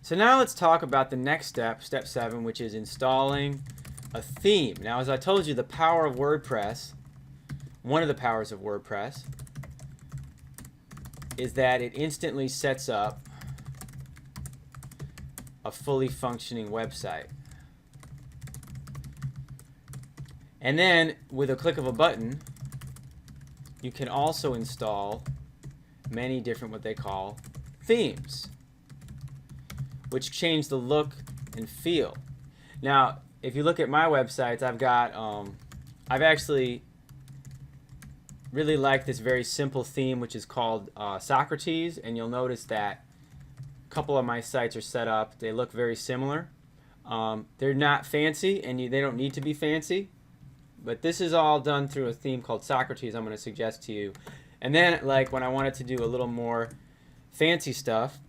So now let's talk about the next step, step 7, which is installing a theme. Now, as I told you, the power of WordPress, one of the powers of WordPress, is that it instantly sets up a fully functioning website. And then, with a click of a button, you can also install many different what they call themes, which change the look and feel. Now, if you look at my websites, I've actually really liked this very simple theme, which is called Socrates, and you'll notice that a couple of my sites are set up. They look very similar. They're not fancy, and they don't need to be fancy, but this is all done through a theme called Socrates I'm going to suggest to you. And then, like, when I wanted to do a little more fancy stuff,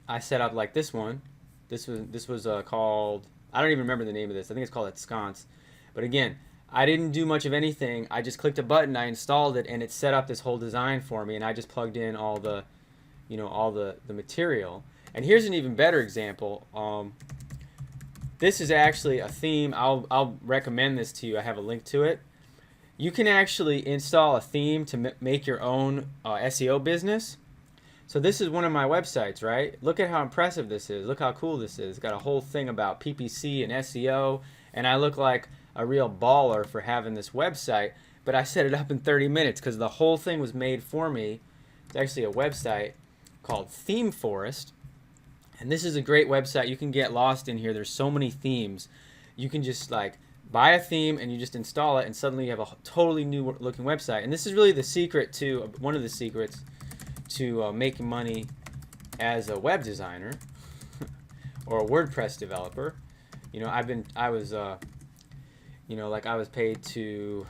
I set up like this one. This was called, I don't even remember the name of this. I think it's called Ensconce. But again, I didn't do much of anything. I just clicked a button, I installed it, and it set up this whole design for me. And I just plugged in all the, all the material. And here's an even better example. This is actually a theme. I'll recommend this to you. I have a link to it. You can actually install a theme to make your own SEO business. So this is one of my websites, right? Look at how impressive this is. Look how cool this is. It's got a whole thing about PPC and SEO, and I look like a real baller for having this website, but I set it up in 30 minutes because the whole thing was made for me. It's actually a website called ThemeForest, and this is a great website. You can get lost in here. There's so many themes. You can just like buy a theme and you just install it, and suddenly you have a totally new looking website. And this is really the secret to, one of the secrets to making money as a web designer or a WordPress developer. I was paid to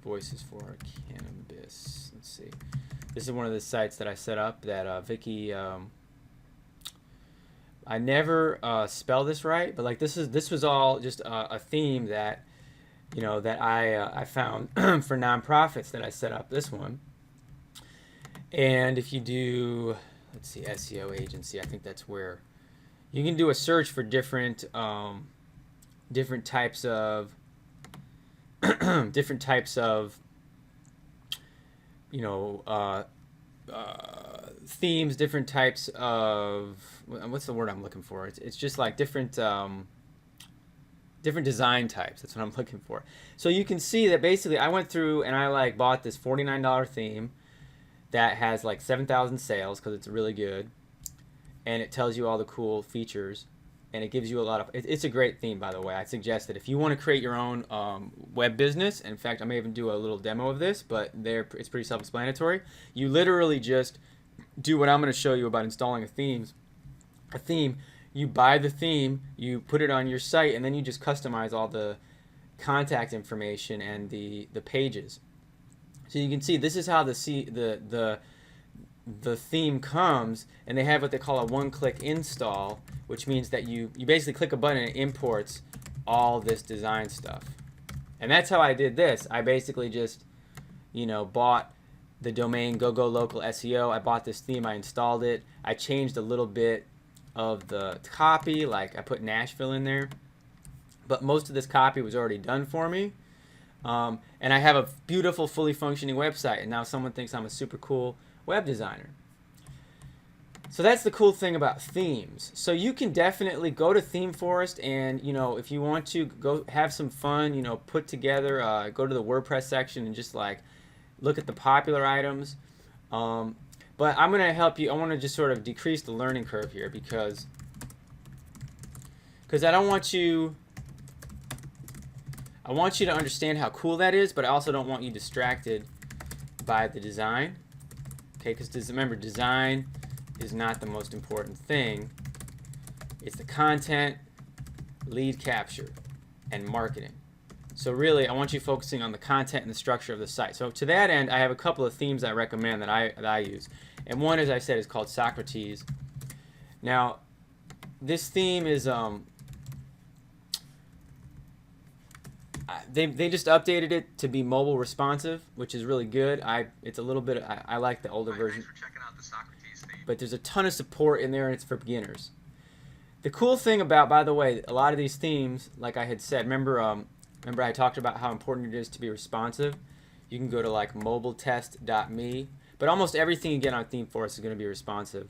Voices for Cannabis. Let's see. This is one of the sites that I set up that Vicky, I never spell this right, but like this was all just a theme that that I found for nonprofits that I set up this one. And if you do, let's see, SEO agency, I think that's where you can do a search for different types of different types of themes, different types of, what's the word I'm looking for? It's just like different design types. That's what I'm looking for. So you can see that basically I went through and I bought this $49 theme that has like 7,000 sales because it's really good, and it tells you all the cool features, and it gives you a lot of, it's a great theme, by the way. I suggest that if you want to create your own web business, in fact I may even do a little demo of this, but it's pretty self-explanatory. You literally just do what I'm going to show you about installing a theme. You buy the theme, you put it on your site, and then you just customize all the contact information and the pages. So you can see this is how the theme comes, and they have what they call a one-click install, which means that you basically click a button and it imports all this design stuff. And that's how I did this. I basically just bought the domain GoGoLocal SEO. I bought this theme, I installed it, I changed a little bit of the copy, like I put Nashville in there, but most of this copy was already done for me. And I have a beautiful, fully functioning website, and now someone thinks I'm a super cool web designer. So that's the cool thing about themes. So you can definitely go to ThemeForest, and if you want to go have some fun, put together, go to the WordPress section and just like look at the popular items. But I'm gonna help you. I want to just sort of decrease the learning curve here because I don't want you. I want you to understand how cool that is, but I also don't want you distracted by the design. Okay, because remember, design is not the most important thing. It's the content, lead capture, and marketing. So really, I want you focusing on the content and the structure of the site. So to that end, I have a couple of themes I recommend that I use. And one, as I said, is called Socrates. Now, this theme is they just updated it to be mobile responsive, which is really good. It's a little bit, I like the older version. Thanks for checking out the Socrates theme. But there's a ton of support in there, and it's for beginners. The cool thing about, by the way, a lot of these themes, like I had said, remember I talked about how important it is to be responsive. You can go to like mobiletest.me, but almost everything you get on ThemeForest is going to be responsive.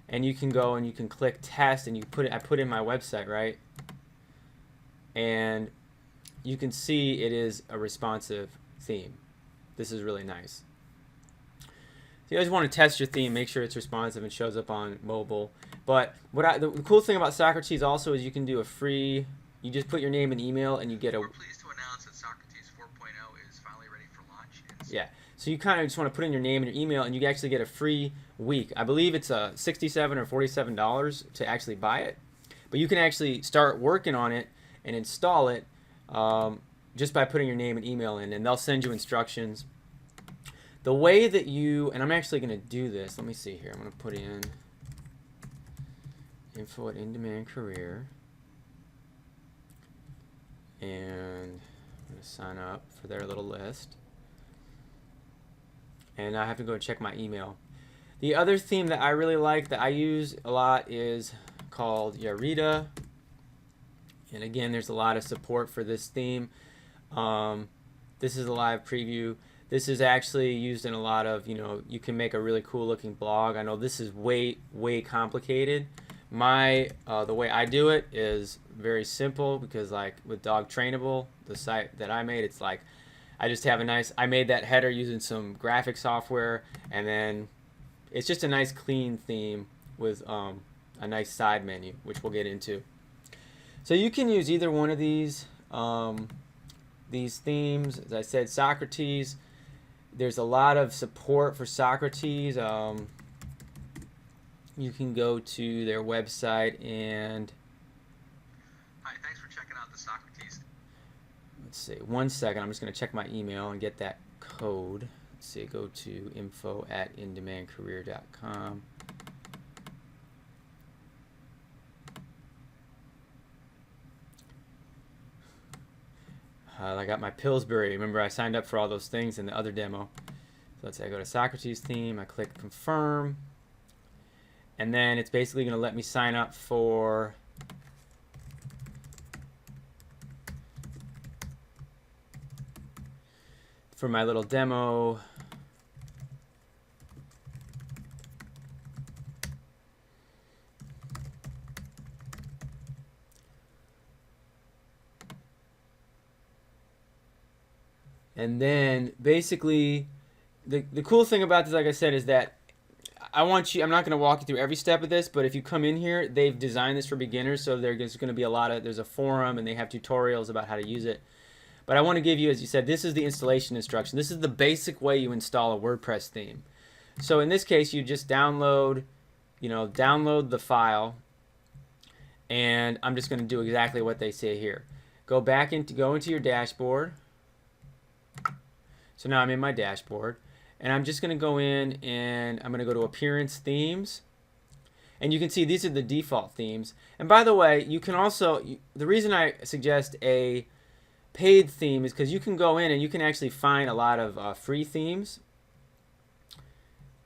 And you can go and you can click test, and you put it. I put in my website, right? And you can see it is a responsive theme. This is really nice. So you guys want to test your theme, make sure it's responsive and shows up on mobile. But the cool thing about Socrates also is you can do a free. You just put your name and email, and you get a. We're pleased to announce that Socrates 4.0 is finally ready for launch. Yeah. So you kind of just want to put in your name and your email, and you actually get a free week. I believe it's $67 or $47 to actually buy it, but you can actually start working on it and install it just by putting your name and email in, and they'll send you instructions. The way that you, and I'm actually going to do this. Let me see here. I'm going to put in info at In-Demand Career, and I'm going to sign up for their little list. And I have to go check my email. The other theme that I really like, that I use a lot, is called Yarita. And again, there's a lot of support for this theme. This is a live preview. This is actually used in a lot of, you can make a really cool looking blog. I know this is way complicated. The way I do it is very simple, because like with Dog Trainable, the site that I made, it's like I just have I made that header using some graphic software, and then it's just a nice clean theme with a nice side menu, which we'll get into. So you can use either one of these themes. As I said, Socrates, there's a lot of support for Socrates. You can go to their website and... Hi, thanks for checking out the Socrates. Let's see, 1 second. I'm just going to check my email and get that code. Let's see, go to info@indemandcareer.com. I got my Pillsbury. Remember, I signed up for all those things in the other demo. So let's say I go to Socrates theme. I click confirm. And then it's basically going to let me sign up for my little demo. And then basically the cool thing about this, like I said, is that I'm not going to walk you through every step of this, but if you come in here, they've designed this for beginners, so there's going to be there's a forum, and they have tutorials about how to use it. But I want to give you, as you said, this is the installation instruction. This is the basic way you install a WordPress theme. So in this case, you just download the file, and I'm just going to do exactly what they say here. Go into your dashboard. So now I'm in my dashboard, and I'm just going to go in, and I'm going to go to Appearance Themes, and you can see these are the default themes. And by the way, you can also, the reason I suggest a paid theme is because you can go in and you can actually find a lot of free themes.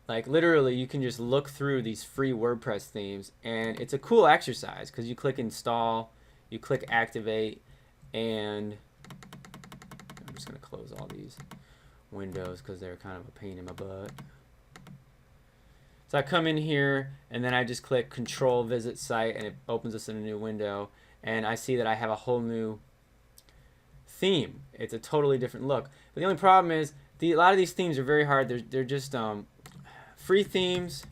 Like literally, you can just look through these free WordPress themes, and it's a cool exercise because you click install, you click activate, and I'm just going to close all these windows because they're kind of a pain in my butt. So I come in here, and then I just click Control Visit Site, and it opens us in a new window, and I see that I have a whole new theme. It's a totally different look. But the only problem is a lot of these themes are very hard. They're just free themes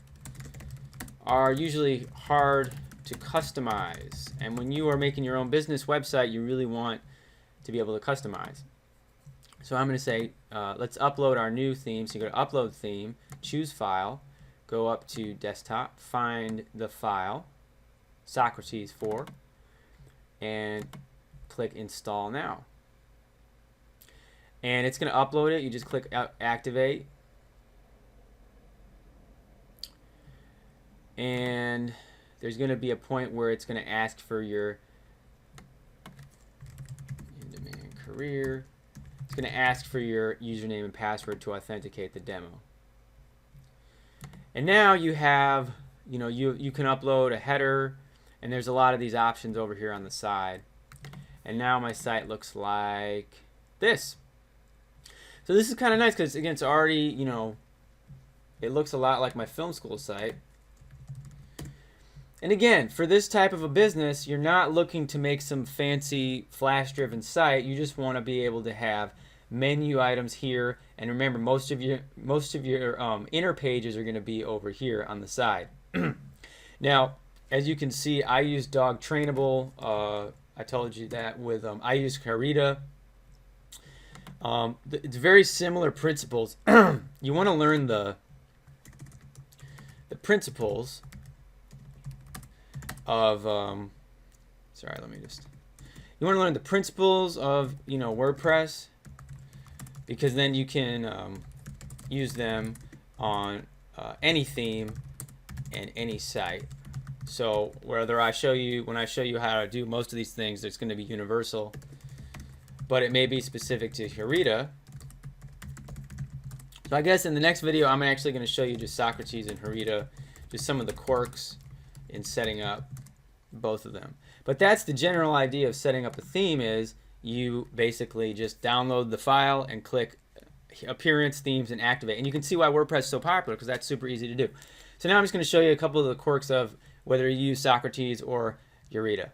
are usually hard to customize, and when you are making your own business website, you really want to be able to customize. So I'm going to say, let's upload our new theme. So you go to Upload Theme, choose File, go up to Desktop, find the file, Socrates 4, and click Install Now. And it's going to upload it. You just click Activate. And there's going to be a point where it's going to ask for your In-Demand Career. It's going to ask for your username and password to authenticate the demo. And now you have, you can upload a header, And there's a lot of these options over here on the side. And now my site looks like this. So this is kind of nice because, again, it's already, you know, it looks a lot like my film school site. And again, for this type of a business, you're not looking to make some fancy Flash-driven site. You just want to be able to have menu items here. And remember, most of your inner pages are going to be over here on the side. Now, as you can see, I use Dog Trainable. I told you that with I use Harita. It's very similar principles. You want to learn the principles of sorry, let me just, you want to learn the principles of, you know, WordPress, because then you can use them on any theme and any site. So whether I show you, when I show you how to do most of these things, it's going to be universal, but it may be specific to Harita. So I guess in the next video, I'm actually going to show you just Socrates and Harita, just some of the quirks in setting up both of them. But that's the general idea of setting up a theme, is you basically just download the file and click Appearance, Themes, and Activate. And you can see why WordPress is so popular, because that's super easy to do. So now I'm just going to show you a couple of the quirks of whether you use Socrates or Harita.